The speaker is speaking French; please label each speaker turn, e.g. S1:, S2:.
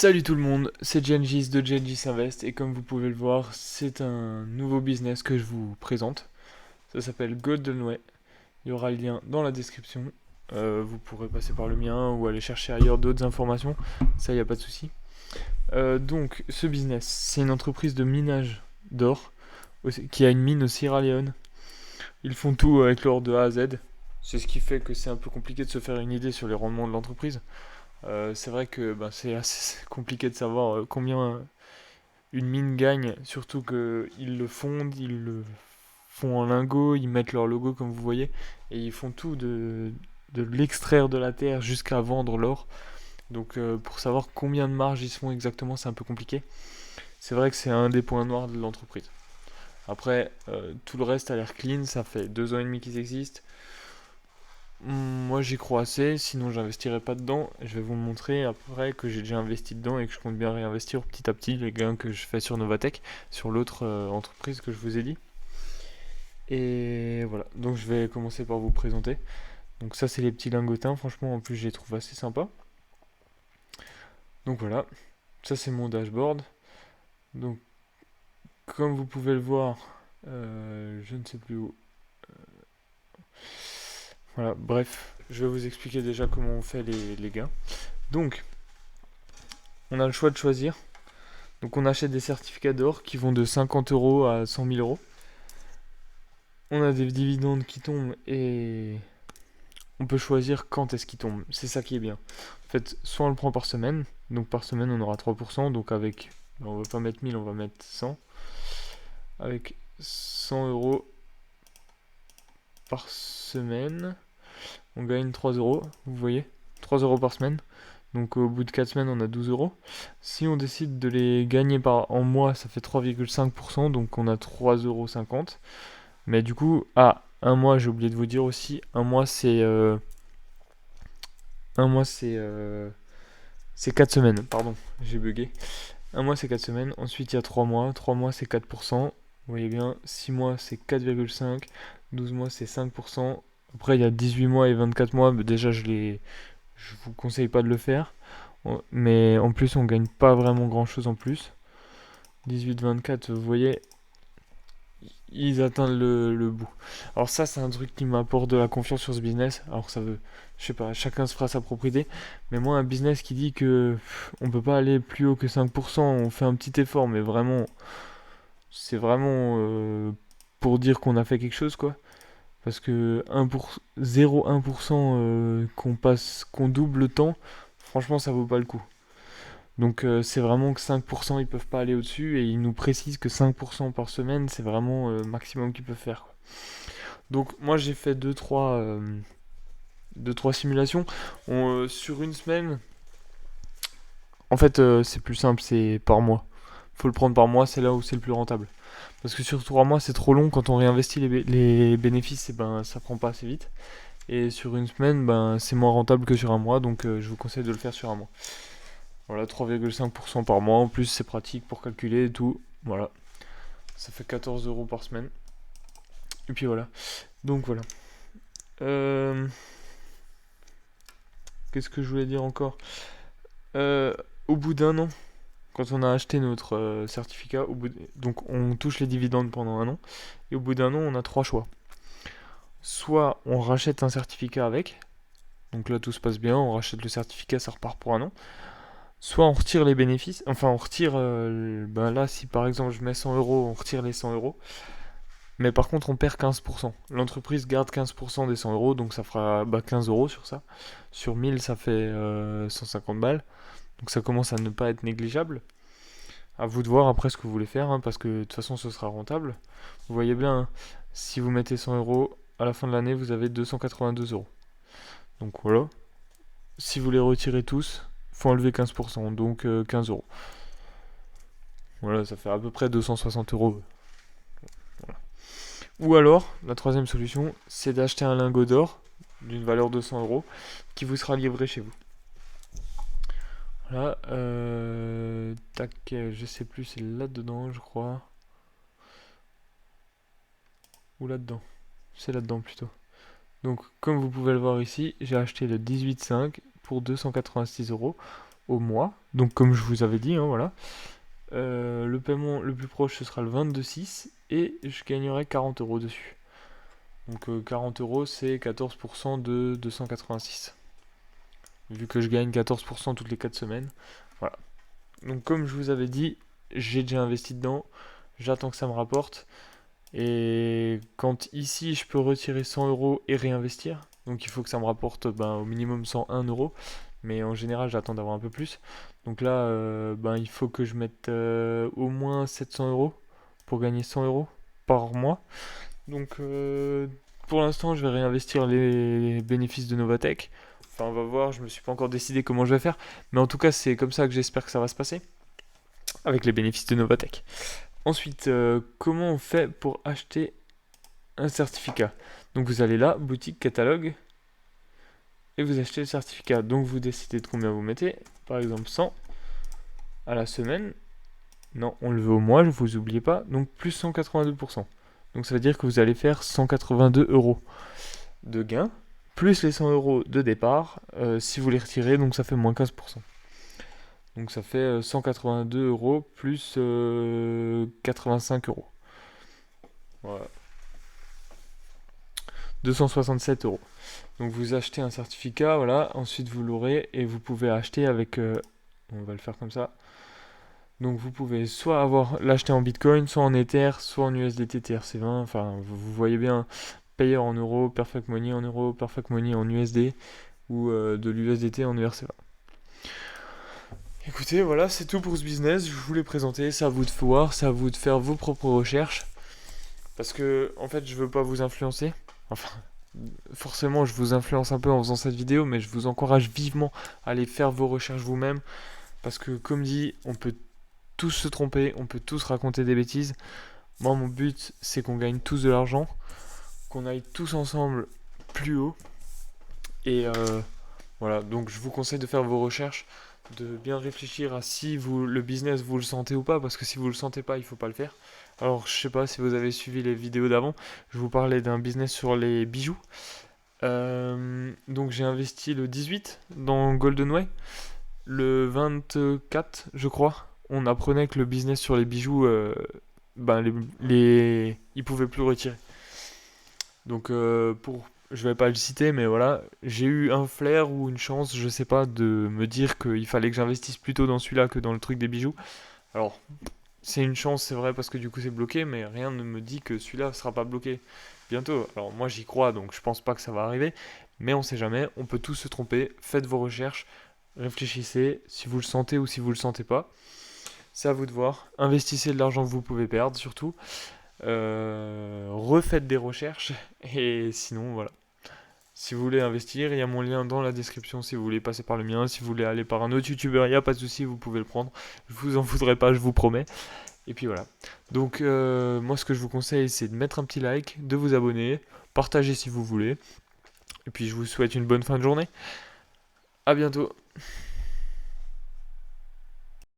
S1: Salut tout le monde, c'est Gengis de Gengis Invest et comme vous pouvez le voir, c'est un nouveau business que je vous présente. Ça s'appelle Golden Way. Il y aura le lien dans la description. Vous pourrez passer par le mien ou aller chercher ailleurs d'autres informations. Ça, il n'y a pas de souci. Donc, ce business, c'est une entreprise de minage d'or qui a une mine au Sierra Leone. Ils font tout avec l'or de A à Z. C'est ce qui fait que c'est un peu compliqué de se faire une idée sur les rendements de l'entreprise. C'est vrai que c'est assez compliqué de savoir combien une mine gagne, surtout qu'ils le fondent, ils le font en lingots, ils mettent leur logo comme vous voyez, et ils font tout de l'extraire de la terre jusqu'à vendre l'or. Donc pour savoir combien de marge ils se font exactement, c'est un peu compliqué. C'est vrai que c'est un des points noirs de l'entreprise. Après, tout le reste a l'air clean, ça fait 2 ans et demi qu'ils existent. Moi j'y crois assez, sinon j'investirais pas dedans. Je vais vous montrer après que j'ai déjà investi dedans et que je compte bien réinvestir petit à petit les gains que je fais sur Novatech, sur l'autre entreprise que je vous ai dit. Et voilà, donc je vais commencer par vous présenter. Donc ça c'est les petits lingotins, franchement en plus je les trouve assez sympas. Donc voilà, ça c'est mon dashboard. Donc comme vous pouvez le voir, je ne sais plus où. Voilà, bref, je vais vous expliquer déjà comment on fait les gains. Donc on a le choix de choisir. Donc on achète des certificats d'or qui vont de 50 euros à 100 000 euros. On a des dividendes qui tombent et on peut choisir quand est-ce qu'ils tombent. C'est ça qui est bien. En fait, soit on le prend par semaine. Donc par semaine on aura 3%. Donc avec, on va pas mettre 1000, on va mettre 100. Avec 100 euros par semaine, on gagne 3 euros. Vous voyez, 3 euros par semaine. Donc au bout de 4 semaines, on a 12 euros. Si on décide de les gagner en mois, ça fait 3,5%, donc on a 3,50 euros. Mais du coup, un mois, j'ai oublié de vous dire aussi, c'est 4 semaines, pardon, j'ai bugué. Un mois, c'est 4 semaines. Ensuite, il y a 3 mois. 3 mois, c'est 4%. Vous voyez bien, 6 mois, c'est 4,5. 12 mois, c'est 5%. Après, il y a 18 mois et 24 mois. Mais déjà, je vous conseille pas de le faire. Mais en plus, on gagne pas vraiment grand chose en plus. 18-24, vous voyez, ils atteignent le bout. Alors ça, c'est un truc qui m'apporte de la confiance sur ce business. Alors ça veut, je sais pas, chacun se fera sa propre idée. Mais moi, un business qui dit que on peut pas aller plus haut que 5%, on fait un petit effort, mais vraiment, c'est vraiment pour dire qu'on a fait quelque chose, quoi. Parce que 0,1% qu'on double le temps, franchement, ça vaut pas le coup. Donc c'est vraiment que 5% ils peuvent pas aller au-dessus et ils nous précisent que 5% par semaine c'est vraiment le maximum qu'ils peuvent faire, quoi. Donc moi j'ai fait deux, trois simulations. Sur une semaine, en fait c'est plus simple, c'est par mois. Faut le prendre par mois, c'est là où c'est le plus rentable. Parce que sur 3 mois c'est trop long, quand on réinvestit les bénéfices, et ben ça prend pas assez vite. Et sur une semaine, ben c'est moins rentable que sur un mois, donc je vous conseille de le faire sur un mois. Voilà, 3,5% par mois. En plus, c'est pratique pour calculer et tout. Voilà. Ça fait 14 euros par semaine. Et puis voilà. Donc voilà. Euh, Qu'est-ce que je voulais dire encore? Euh, Au bout d'un an, quand on a acheté notre certificat, donc on touche les dividendes pendant un an. Et au bout d'un an, on a trois choix. Soit on rachète un certificat avec. Donc là, tout se passe bien. On rachète le certificat, ça repart pour un an. Soit on retire les bénéfices. Enfin, on retire. Ben là, si par exemple je mets 100 euros, on retire les 100 euros. Mais par contre, on perd 15%. L'entreprise garde 15% des 100 euros, donc ça fera 15 euros sur ça. Sur 1000, ça fait 150 balles. Donc ça commence à ne pas être négligeable. À vous de voir après ce que vous voulez faire, hein, parce que de toute façon, ce sera rentable. Vous voyez bien, hein, si vous mettez 100 euros, à la fin de l'année, vous avez 282 euros. Donc voilà. Si vous les retirez tous, il faut enlever 15%, donc 15 euros. Voilà, ça fait à peu près 260 euros. Voilà. Ou alors, la troisième solution, c'est d'acheter un lingot d'or d'une valeur de 100 euros qui vous sera livré chez vous. Voilà, tac, je sais plus, c'est là-dedans, je crois. Ou là-dedans. C'est là-dedans plutôt. Donc, comme vous pouvez le voir ici, j'ai acheté le 18,5 pour 286 euros au mois. Donc comme je vous avais dit, hein, voilà. Le paiement le plus proche ce sera le 22/6 et je gagnerai 40 euros dessus. Donc 40 euros c'est 14% de 286. Vu que je gagne 14% toutes les 4 semaines. Voilà. Donc comme je vous avais dit, j'ai déjà investi dedans. J'attends que ça me rapporte. Et quand ici je peux retirer 100 euros et réinvestir. Donc il faut que ça me rapporte au minimum 101 euros. Mais en général j'attends d'avoir un peu plus. Donc là il faut que je mette au moins 700 euros pour gagner 100 euros par mois. Donc pour l'instant je vais réinvestir les bénéfices de Novatech. Enfin on va voir, je me suis pas encore décidé comment je vais faire. Mais en tout cas c'est comme ça que j'espère que ça va se passer. Avec les bénéfices de Novatech. Ensuite, comment on fait pour acheter un certificat? Donc vous allez là, boutique, catalogue, et vous achetez le certificat. Donc vous décidez de combien vous mettez. Par exemple 100 à la semaine. Non, on le veut au mois, je vous oubliez pas. Donc plus 182%. Donc ça veut dire que vous allez faire 182 euros de gain, plus les 100 euros de départ. Si vous les retirez, donc ça fait moins 15%. Donc ça fait 182 euros plus 85 euros. Voilà. 267 euros. Donc vous achetez un certificat, voilà, ensuite vous l'aurez et vous pouvez acheter avec... on va le faire comme ça. Donc vous pouvez soit l'acheter en Bitcoin, soit en Ether, soit en USDT TRC20. Enfin, vous voyez bien, payer en euros, Perfect Money en euros, Perfect Money en USD ou de l'USDT en ERC20. Écoutez, voilà, c'est tout pour ce business. Je vous l'ai présenté, c'est à vous de voir, c'est à vous de faire vos propres recherches. Parce que, en fait, je veux pas vous influencer. Enfin, forcément, je vous influence un peu en faisant cette vidéo, mais je vous encourage vivement à aller faire vos recherches vous-même. Parce que, comme dit, on peut tous se tromper, on peut tous raconter des bêtises. Moi, mon but, c'est qu'on gagne tous de l'argent, qu'on aille tous ensemble plus haut. Et voilà, donc je vous conseille de faire vos recherches, de bien réfléchir à si le business vous le sentez ou pas, parce que si vous le sentez pas, il faut pas le faire. Alors, je sais pas si vous avez suivi les vidéos d'avant, je vous parlais d'un business sur les bijoux. Donc j'ai investi le 18 dans Goldenway. Le 24, je crois, on apprenait que le business sur les bijoux, ils pouvaient plus retirer. Donc je vais pas le citer, mais voilà, j'ai eu un flair ou une chance, je sais pas, de me dire qu'il fallait que j'investisse plutôt dans celui-là que dans le truc des bijoux. Alors, c'est une chance, c'est vrai, parce que du coup c'est bloqué, mais rien ne me dit que celui-là sera pas bloqué bientôt. Alors moi j'y crois, donc je pense pas que ça va arriver, mais on sait jamais, on peut tous se tromper. Faites vos recherches, réfléchissez, si vous le sentez ou si vous le sentez pas. C'est à vous de voir. Investissez de l'argent que vous pouvez perdre, surtout. Refaites des recherches, et sinon voilà. Si vous voulez investir, il y a mon lien dans la description si vous voulez passer par le mien. Si vous voulez aller par un autre youtubeur, il n'y a pas de souci, vous pouvez le prendre. Je vous en voudrais pas, je vous promets. Et puis voilà. Donc moi ce que je vous conseille c'est de mettre un petit like, de vous abonner, partager si vous voulez. Et puis je vous souhaite une bonne fin de journée. À bientôt.